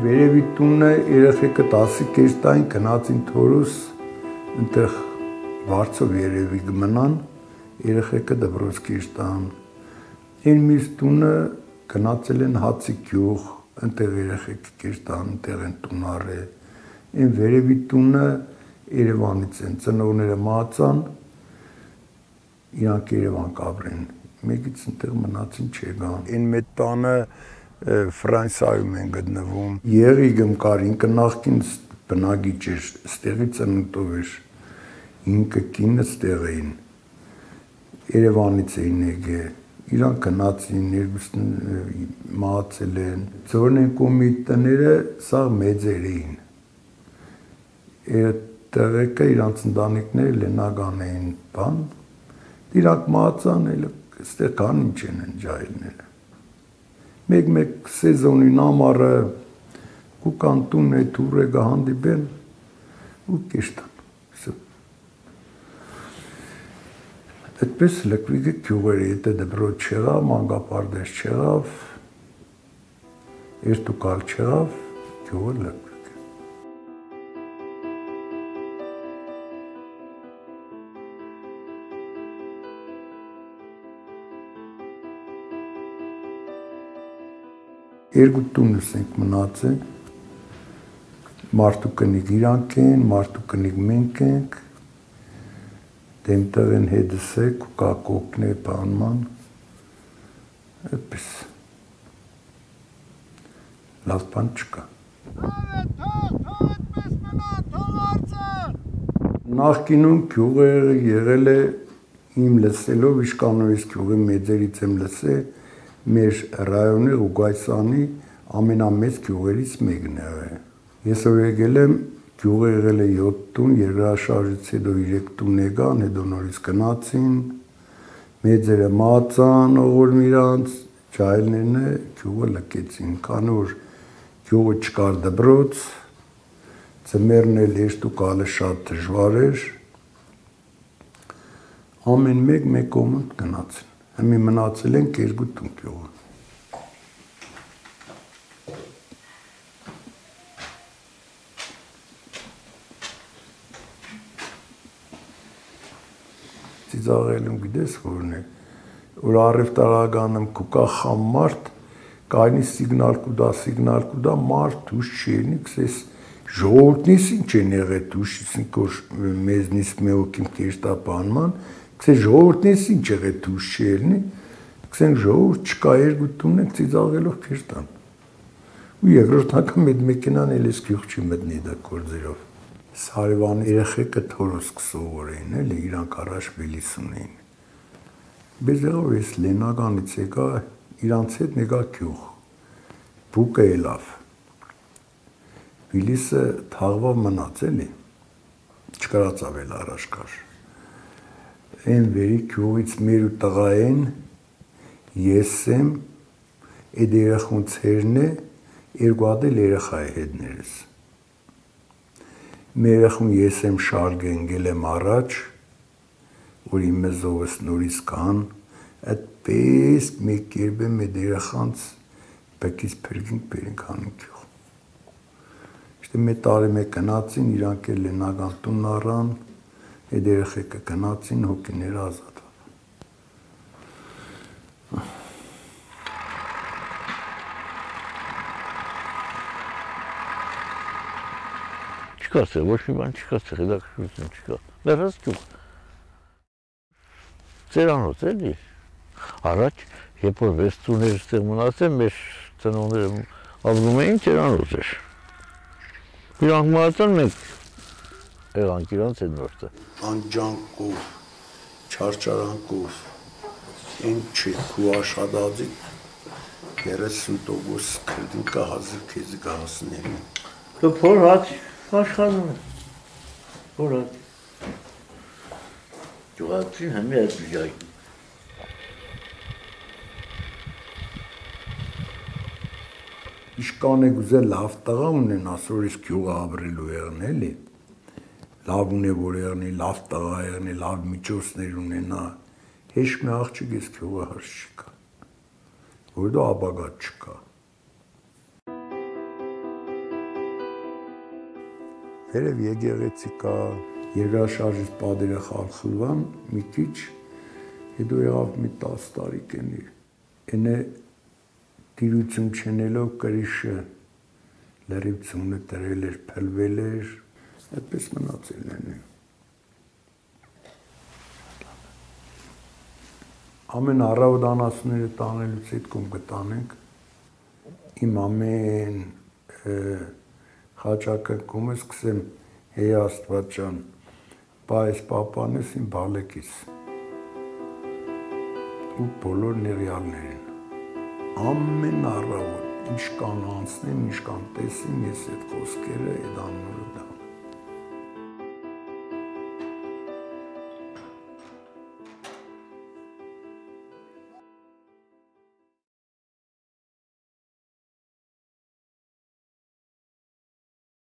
վերևի տունը երեխեքը 10-ից տային գնացին Թորուս, այնտեղ վարձով երևի գմնան, երեխեքը դպրոց կես տան։ Այն մյուս տունը գնացել են Հացի գյուղ, այնտեղ երեխեքը կես տան, այնտեղ են տուն առել։ Այն վերևի տունը Երևանից են, ծնողները մահացան, իրանք Երևան կաբրեն, մեկից այնտեղ մնացին չեկան։ Այն մեծ տանը Ֆրանսիայում են գտնվում։ Եղիգում կար, ինքը նախկին բնակիչ էր, ստեղի ծնունդով էր, ինքը կինը ստեղ էին, Երևանից էին եկել, իրանք գնացին, երկուսն մահացել են։ Ձորնեն կողմի տները սա մեծեր էին։ Տեղեկը իրանց ընտանիքները Լենագան էին բան, իրանք մահացան, այստեղ կան ինչ են ջահելները։ Մեկ սեզոնին ամառը կուկան տուն է թուրը գահանդիբեն ու կեշտան։ Այդպես լկվիգը գյուղերը, եթե դպրոց չեղավ, մանկապարտեզ չեղավ, երթուկալ չեղավ, գյուղը լկվիգ։ Երկու տունս ենք մնացել, մարդու կնիկ իրանք են, մարդու կնիկ մենք ենք, դեմտեղ են հետս է, կուկակոկն է, բանման, այդպես, լավ բան չկա։ Նախկինում գյուղը եղել է իմ լսելով, իշկանորից գյուղի մեծերից եմ լսել, մեր ռայոնի Ուգայսանի ամենամեծ գյուղերից մեկն է եղել։ Ես որ եկել եմ, գյուղը եղել է 7 տուն, երկրաշարժից հետո 3 տուն եկան, հետո նորից գնացին, մեծերը մահացան, ողորմ իրանց, ջահելներն գյուղը լքեցին, քանի որ գյուղը չկար դպրոց, ձմեռն էլ երթուկալը շատ դժվար էր, ամեն մեկ կողմը գնացին։ Հիմի մնացել ենք երկու տուն գյուղը։ Ծիծաղելում գիտես որն է, որ առևտրականում կուկա խամ մարդ, կայնի սիգնալ կուտա, մարդ ուշ չելնի, կսես ժողորդնիս ինչ են եղել ուշիսինք որ մեզնից մեոքիմ կերտապանման, կսե ժողորդնես ինչ եղել դուշ չելնի, կսեն ժողորդ չկա երկու տունն ենք ծիծաղելով կերտան։ Ու երկրորդ անգամ այդ մեքենան էլ ես գյուղ չի մտնի դա գործերով։ Սարևանի երեխեքը Թորոս կսովորեին, էլի իրանք առաջ Վիլիս ունեին։ Բայց եղավ ես Լենագանից եկա, իրանց հետ եկա գյուղ, բուկը ելավ։ Վիլիսը թաղվավ մնաց էլի, չկարած ավել առաջ կար։ Այն վերի գյուղից մեր ու տղա են, ես եմ, այդ երեխուն ցերն է, երկու հատ էլ երեխա է հետներս։ Մեր երեխուն ես եմ շարգենգել եմ առաջ, որ իմ մեզովս նորից կան, այդպես մեկ կերպ եմ այդ երեխանց բեկից փրկինք բերենք հանում գյուղ։ Իշտե մեր տարի մեկ գնացին, իրանք էլ Լենագան տուն առան, այդ երեխեքը գնացին, հոգիները ազատվան։ Չկա սեղ, ոչ մի բան չկա սեղ, հետաքրքրություն չկա, լրած գյուղ։ Ծերանոց էլի, առաջ, երբ որ վեստուներ ստեղ մնացել, մեր ծնողները ապրում էին ծերանոց էր։ Իրանք մահացան մենք եղանք իրանց հետ նորտը։ Անջանկով, չարչարանքով, այն չի քու աշխատածի 30% քրդինկա հազիվ քեզի կհասնելու։ Դու փոր հաց աշխատում ես, փոր հաց։ Ճուղացին հմի այդ բիջայք։ Իշկան է գուզել լավ տղա ունեն, ասոր ես գյուղը ապրելու եղն էլի, լավ ունե որ եղնի, լավ տղա եղնի, լավ միջոցներ ունենա, հեչ մի աղջիկ ես գյուղը հարց չկա, որ դու ապագա չկա։ Վերև եկեղեցի կա, երկրաշարժից պատերը խարխլվան, մի քիչ, հետո եղավ մի 10 տարի կենի։ Էնե տիրություն չենելով կրիշը լրիվությունը տրել էր, փլվել էր, այդպես մնացել են։ Ամեն առավոտ անասունները տանելուց հետ կոմ կտանենք, իմ ամեն խաչակնքում ես կսեմ հեյ Աստված ջան, բայց պապանես իմ բալեկիս ու բոլոր նեղյալներին։ Ամեն առավոտ ինչ կան անցնեն, ինչ կան տեսին, ես այդ խոսքերը այդ անունով